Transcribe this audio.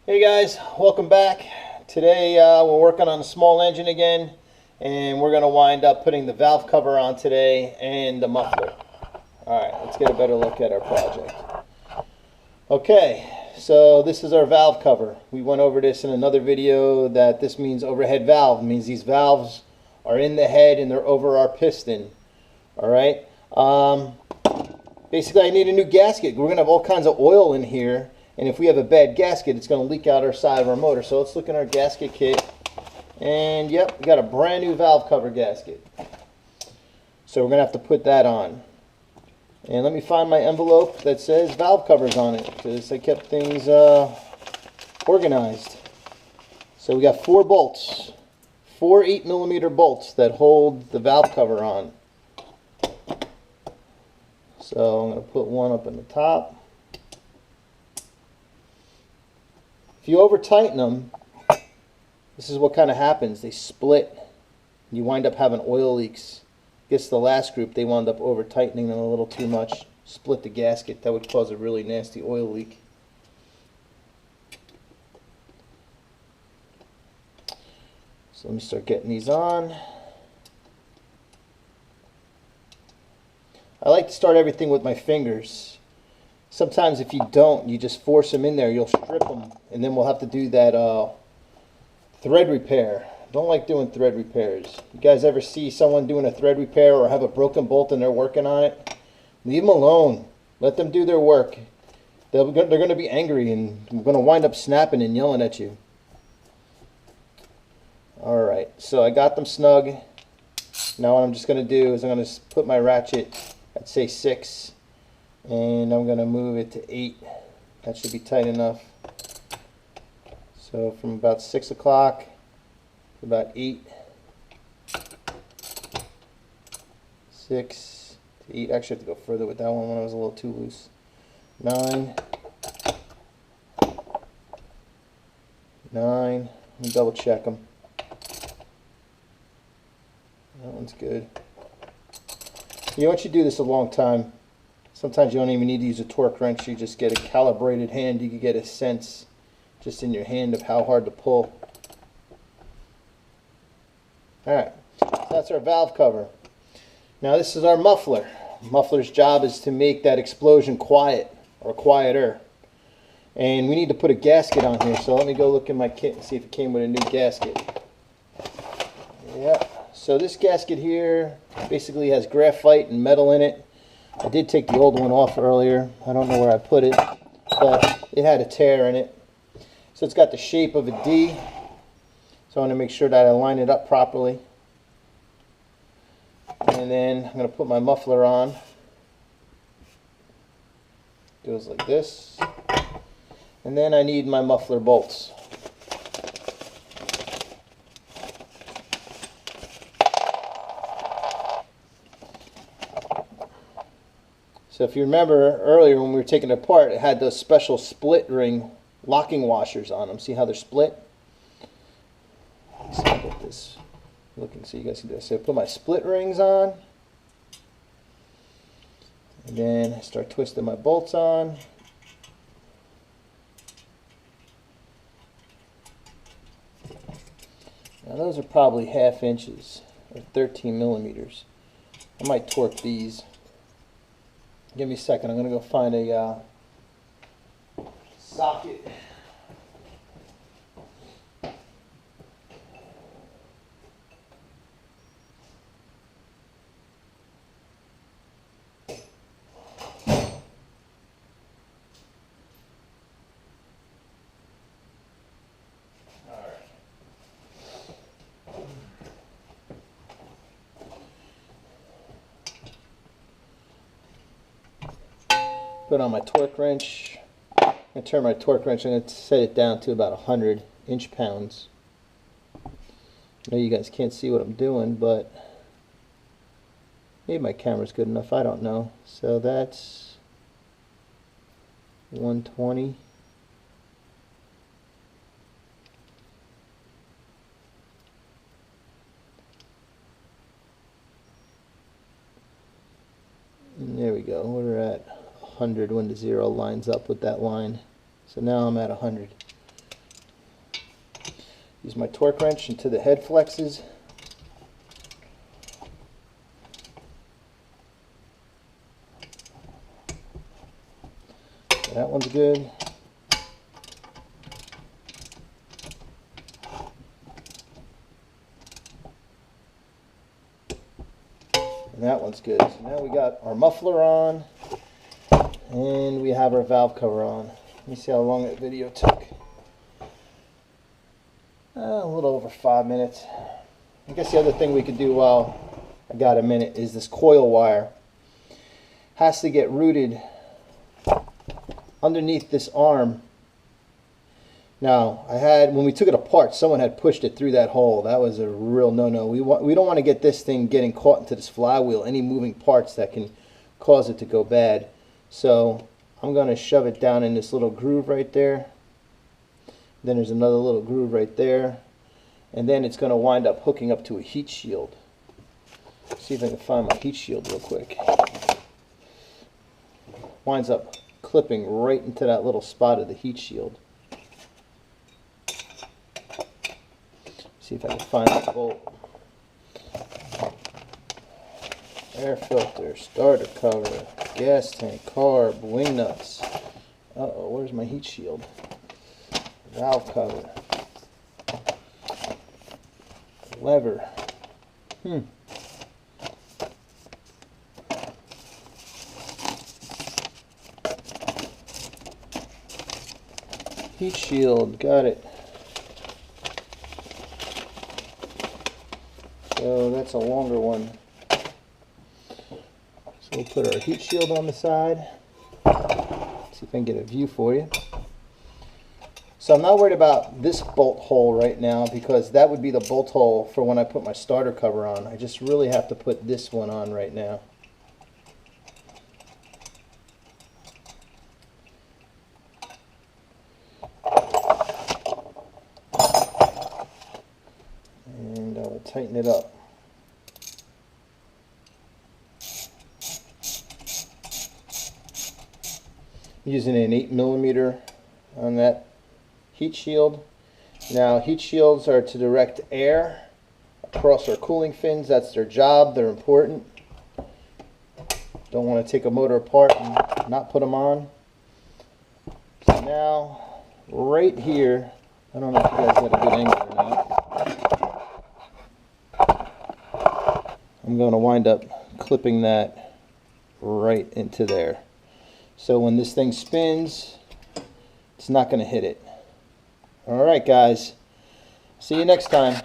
Hey guys, welcome back. Today we're working on a small engine again, and we're going to wind up putting the valve cover on today and the muffler. Alright, let's get a better look at our project. Okay, so this is our valve cover. We went over this in another video that this means overhead valve. It means these valves are in the head and they're over our piston. Alright, basically I need a new gasket. We're going to have all kinds of oil in here. And if we have a bad gasket, it's going to leak out our side of our motor. So let's look at our gasket kit. And yep, we got a brand new valve cover gasket. So we're going to have to put that on. And let me find my envelope that says valve covers on it, because I kept things organized. So we got 4 bolts. 4 8mm bolts that hold the valve cover on. So I'm going to put one up in the top. If you over tighten them, this is what kind of happens. They split. You wind up having oil leaks. I guess the last group, they wound up over tightening them a little too much. Split the gasket. That would cause a really nasty oil leak. So let me start getting these on. I like to start everything with my fingers. Sometimes if you don't, you just force them in there, you'll strip them, and then we'll have to do that thread repair. Don't like doing thread repairs. You guys ever see someone doing a thread repair or have a broken bolt and they're working on it? Leave them alone. Let them do their work. They're going to be angry and we're going to wind up snapping and yelling at you. Alright, so I got them snug. Now what I'm just going to do is I'm going to put my ratchet at say 6. And I'm going to move it to 8. That should be tight enough. So from about 6 o'clock to about 8. 6 to 8. Actually, I have to go further with that one when I was a little too loose. 9. 9. Let me double check them. That one's good. You know, once you do this a long time, sometimes you don't even need to use a torque wrench. You just get a calibrated hand. You can get a sense just in your hand of how hard to pull. Alright, so that's our valve cover. Now this is our muffler. Muffler's job is to make that explosion quiet or quieter. And we need to put a gasket on here. So let me go look in my kit and see if it came with a new gasket. Yep. So this gasket here basically has graphite and metal in it. I did take the old one off earlier. I don't know where I put it, but it had a tear in it. So it's got the shape of a D. So I want to make sure that I line it up properly. And then I'm going to put my muffler on. It goes like this. And then I need my muffler bolts. So if you remember earlier when we were taking it apart, it had those special split ring locking washers on them. See how they're split? Let's see, get this looking so you guys can do this. So I put my split rings on. And then I start twisting my bolts on. Now those are probably 1/2 inches or 13mm. I might torque these. Give me a second. I'm going to go find a socket. Put on my torque wrench. I'm going to turn my torque wrench. I'm going to set it down to about 100 inch-pounds. I know you guys can't see what I'm doing, but maybe my camera's good enough. I don't know. So that's 120. And there we go. We're at 100 when the 0 lines up with that line. So now I'm at 100. Use my torque wrench into the head flexes. That one's good. And that one's good. So now we got our muffler on, and we have our valve cover on. Let me see how long that video took. A little over 5 minutes. I guess the other thing we could do while I got a minute is this coil wire has to get routed underneath this arm. Now, when we took it apart, someone had pushed it through that hole. That was a real no-no. We don't want to get this thing getting caught into this flywheel, any moving parts that can cause it to go bad. So I'm going to shove it down in this little groove right there. Then there's another little groove right there. And then it's going to wind up hooking up to a heat shield. See if I can find my heat shield real quick. Winds up clipping right into that little spot of the heat shield. See if I can find the bolt. Air filter, starter cover, gas tank, carb, wing nuts. Uh-oh, where's my heat shield? Valve cover. Lever. Heat shield, got it. So that's a longer one. So we'll put our heat shield on the side. See if I can get a view for you. So I'm not worried about this bolt hole right now because that would be the bolt hole for when I put my starter cover on. I just really have to put this one on right now. And I will tighten it up. I'm using an 8mm on that heat shield. Now, heat shields are to direct air across our cooling fins. That's their job. They're important. Don't want to take a motor apart and not put them on. So now, right here, I don't know if you guys got a good angle or not. I'm going to wind up clipping that right into there. So when this thing spins, it's not going to hit it. All right, guys. See you next time.